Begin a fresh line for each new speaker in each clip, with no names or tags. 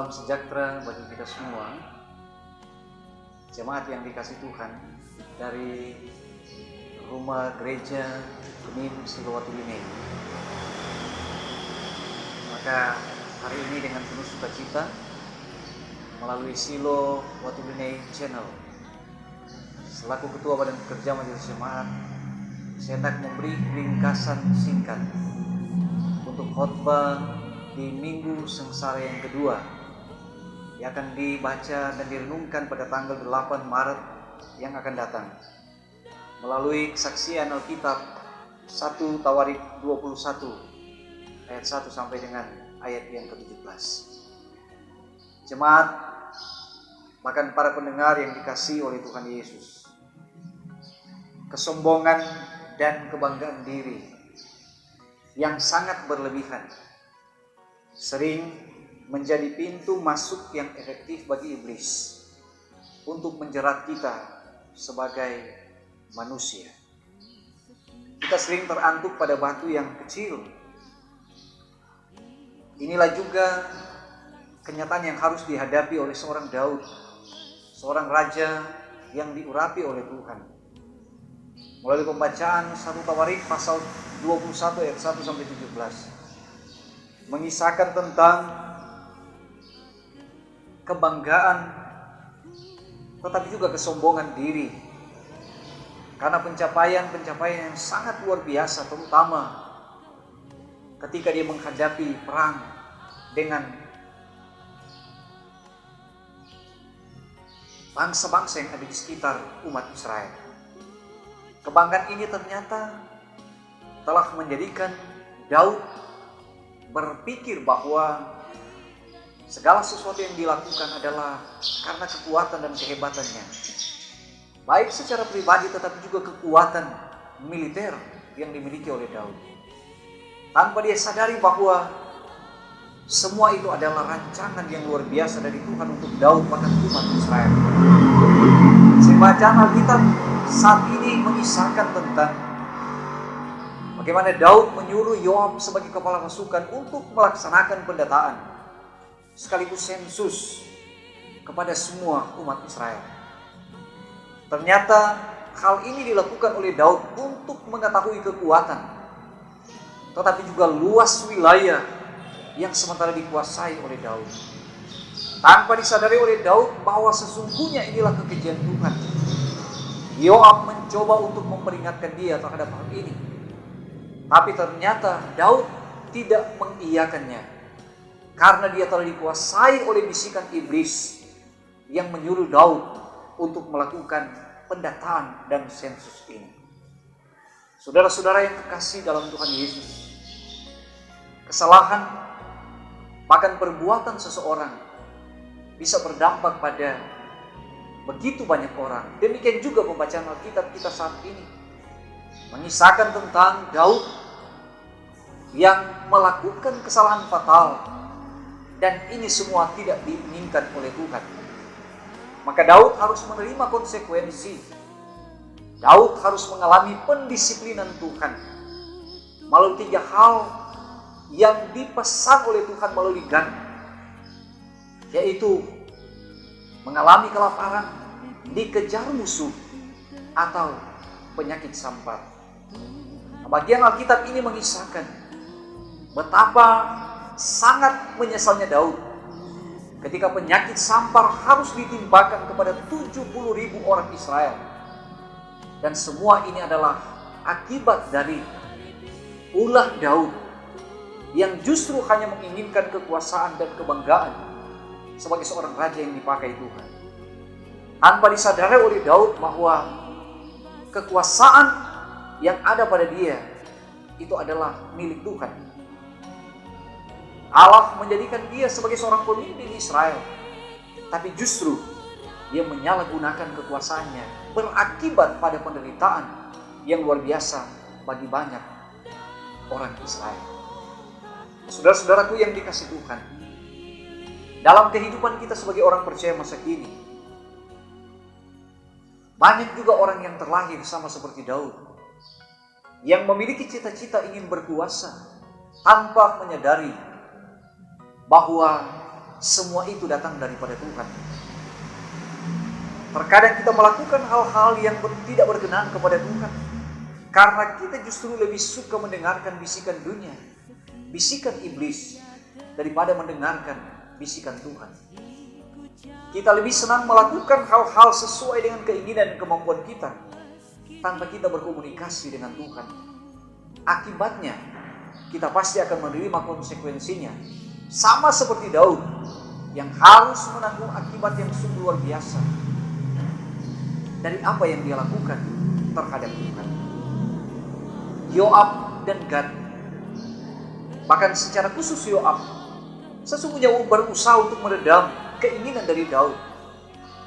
Salam sejahtera bagi kita semua, jemaat yang dikasih Tuhan, dari rumah gereja Gemim Silo Watulinei. Maka hari ini dengan penuh sukacita melalui Silo Watulinei Channel, selaku Ketua Badan Pekerja Majelis Jemaat, saya hendak memberi ringkasan singkat untuk khotbah di Minggu Sengsara yang kedua yang akan dibaca dan direnungkan pada tanggal 8 Maret yang akan datang melalui kesaksian Alkitab 1 Tawarik 21 ayat 1 sampai dengan ayat yang ke-17. Jemaat, bahkan para pendengar yang dikasihi oleh Tuhan Yesus, kesombongan dan kebanggaan diri yang sangat berlebihan sering menjadi pintu masuk yang efektif bagi iblis untuk menjerat kita sebagai manusia. Kita sering terantuk pada batu yang kecil. Inilah juga kenyataan yang harus dihadapi oleh seorang Daud, seorang raja yang diurapi oleh Tuhan. Melalui pembacaan 1 Tawarik pasal 21 ayat 1 sampai 17. Mengisahkan tentang kebanggaan tetapi juga kesombongan diri, karena pencapaian yang sangat luar biasa, terutama ketika dia menghadapi perang dengan bangsa-bangsa yang ada di sekitar umat Israel. Kebanggaan ini ternyata telah menjadikan Daud berpikir bahwa segala sesuatu yang dilakukan adalah karena kekuatan dan kehebatannya, baik secara pribadi tetapi juga kekuatan militer yang dimiliki oleh Daud, tanpa dia sadari bahwa semua itu adalah rancangan yang luar biasa dari Tuhan untuk Daud bahkan umat Israel. Bacaan Alkitab saat ini mengisahkan tentang bagaimana Daud menyuruh Yoab sebagai kepala pasukan untuk melaksanakan pendataan sekaligus sensus kepada semua umat Israel. Ternyata hal ini dilakukan oleh Daud untuk mengetahui kekuatan, tetapi juga luas wilayah yang sementara dikuasai oleh Daud. Tanpa disadari oleh Daud bahwa sesungguhnya inilah kekejian Tuhan, Yoab mencoba untuk memperingatkan dia terhadap hal ini. Tapi ternyata Daud tidak mengiyakannya, karena dia telah dikuasai oleh bisikan iblis yang menyuruh Daud untuk melakukan pendataan dan sensus ini. Saudara-saudara yang kekasih dalam Tuhan Yesus, kesalahan bahkan perbuatan seseorang bisa berdampak pada begitu banyak orang. Demikian juga pembacaan Alkitab kita saat ini mengisahkan tentang Daud yang melakukan kesalahan fatal, dan ini semua tidak diinginkan oleh Tuhan. Maka Daud harus menerima konsekuensi. Daud harus mengalami pendisiplinan Tuhan melalui 3 hal yang dipesan oleh Tuhan melalui Gad, yaitu mengalami kelaparan, dikejar musuh, atau penyakit sampar. Bagian Alkitab ini mengisahkan betapa sangat menyesalnya Daud ketika penyakit sampar harus ditimpakan kepada 70.000 orang Israel. Dan semua ini adalah akibat dari ulah Daud yang justru hanya menginginkan kekuasaan dan kebanggaan sebagai seorang raja yang dipakai Tuhan, tanpa disadari oleh Daud bahwa kekuasaan yang ada pada dia itu adalah milik Tuhan. Allah menjadikan dia sebagai seorang pemimpin Israel, tapi justru dia menyalahgunakan kekuasaannya, berakibat pada penderitaan yang luar biasa bagi banyak orang Israel. Saudara-saudaraku yang dikasihi Tuhan, dalam kehidupan kita sebagai orang percaya masa kini, banyak juga orang yang terlahir sama seperti Daud, yang memiliki cita-cita ingin berkuasa tanpa menyadari bahwa semua itu datang daripada Tuhan. Terkadang kita melakukan hal-hal yang tidak berkenan kepada Tuhan, karena kita justru lebih suka mendengarkan bisikan dunia, bisikan iblis, daripada mendengarkan bisikan Tuhan. Kita lebih senang melakukan hal-hal sesuai dengan keinginan dan kemampuan kita, tanpa kita berkomunikasi dengan Tuhan. Akibatnya, kita pasti akan menerima konsekuensinya, sama seperti Daud yang harus menanggung akibat yang sungguh luar biasa dari apa yang dia lakukan terhadap Tuhan. Yoab dan Gad, bahkan secara khusus Yoab, sesungguhnya berusaha untuk meredam keinginan dari Daud.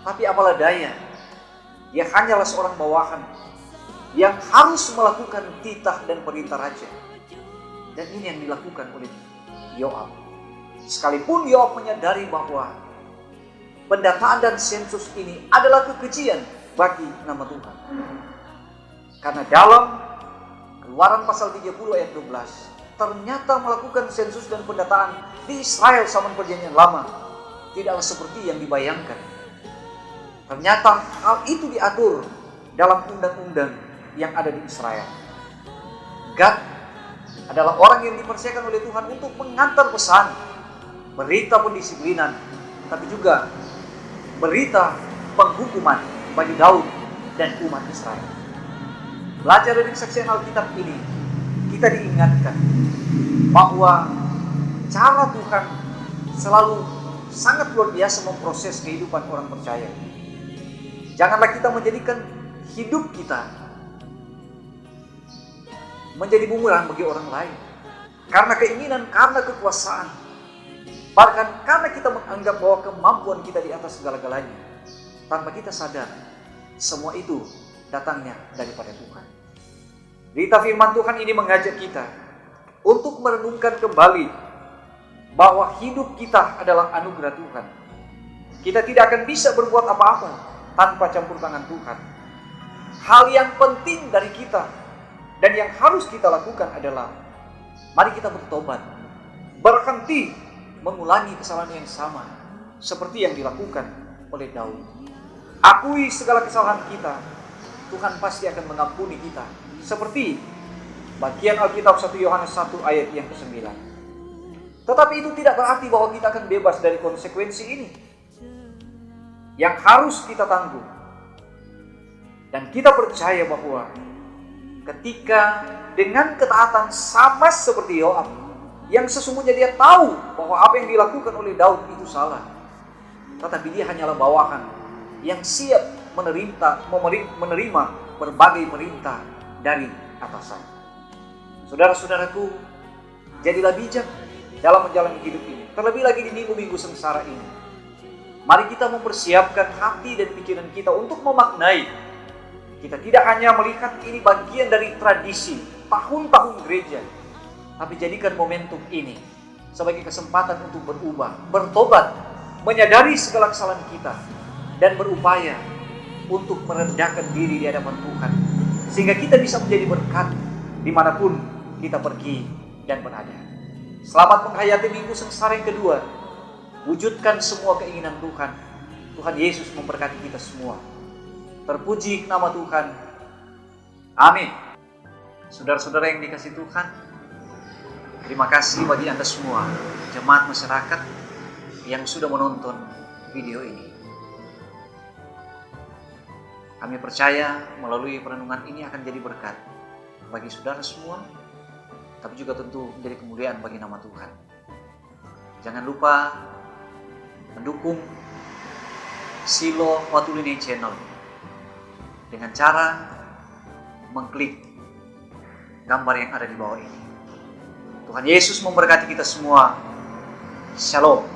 Tapi apalah daya, dia hanyalah seorang bawahan yang harus melakukan titah dan perintah raja. Dan ini yang dilakukan oleh Yoab. Sekalipun Yoab menyadari bahwa pendataan dan sensus ini adalah kekejian bagi nama Tuhan. Karena dalam Keluaran pasal 30 ayat 12, ternyata melakukan sensus dan pendataan di Israel zaman perjanjian lama tidaklah seperti yang dibayangkan. Ternyata hal itu diatur dalam undang-undang yang ada di Israel. Gad adalah orang yang dipersiapkan oleh Tuhan untuk mengantar pesan, berita pendisiplinan, tapi juga berita penghukuman bagi Daud dan umat Israel. Belajar dari kesaksian Alkitab ini, kita diingatkan bahwa cara Tuhan selalu sangat luar biasa memproses kehidupan orang percaya. Janganlah kita menjadikan hidup kita menjadi bumerang bagi orang lain, karena keinginan, karena kekuasaan, bahkan karena kita menganggap bahwa kemampuan kita di atas segala-galanya, tanpa kita sadar semua itu datangnya daripada Tuhan. Berita firman Tuhan ini mengajak kita untuk merenungkan kembali bahwa hidup kita adalah anugerah Tuhan. Kita tidak akan bisa berbuat apa-apa tanpa campur tangan Tuhan. Hal yang penting dari kita dan yang harus kita lakukan adalah mari kita bertobat, berhenti mengulangi kesalahan yang sama seperti yang dilakukan oleh Daud. Akui segala kesalahan kita, Tuhan pasti akan mengampuni kita, seperti bagian Alkitab 1 Yohanes 1 ayat yang ke-9. Tetapi itu tidak berarti bahwa kita akan bebas dari konsekuensi ini yang harus kita tanggung. Dan kita percaya bahwa ketika dengan ketaatan sama seperti Yoab, yang sesungguhnya dia tahu bahwa apa yang dilakukan oleh Daud itu salah, tetapi dia hanyalah bawahan yang siap menerima berbagai perintah dari atasan. Saudara-saudaraku, jadilah bijak dalam menjalani hidup ini, terlebih lagi di minggu-minggu sengsara ini. Mari kita mempersiapkan hati dan pikiran kita untuk memaknai. Kita tidak hanya melihat ini bagian dari tradisi tahun-tahun gereja, tapi jadikan momentum ini sebagai kesempatan untuk berubah, bertobat, menyadari segala kesalahan kita, dan berupaya untuk merendahkan diri di hadapan Tuhan, sehingga kita bisa menjadi berkat dimanapun kita pergi dan berada. Selamat menghayati minggu sengsara yang kedua. Wujudkan semua keinginan Tuhan. Tuhan Yesus memberkati kita semua. Terpuji nama Tuhan. Amin. Saudara-saudara yang dikasihi Tuhan, terima kasih bagi Anda semua, jemaat masyarakat yang sudah menonton video ini. Kami percaya melalui perenungan ini akan jadi berkat bagi saudara semua, tapi juga tentu menjadi kemuliaan bagi nama Tuhan. Jangan lupa mendukung Silo Watulini Channel dengan cara mengklik gambar yang ada di bawah ini. Tuhan Yesus memberkati kita semua. Shalom.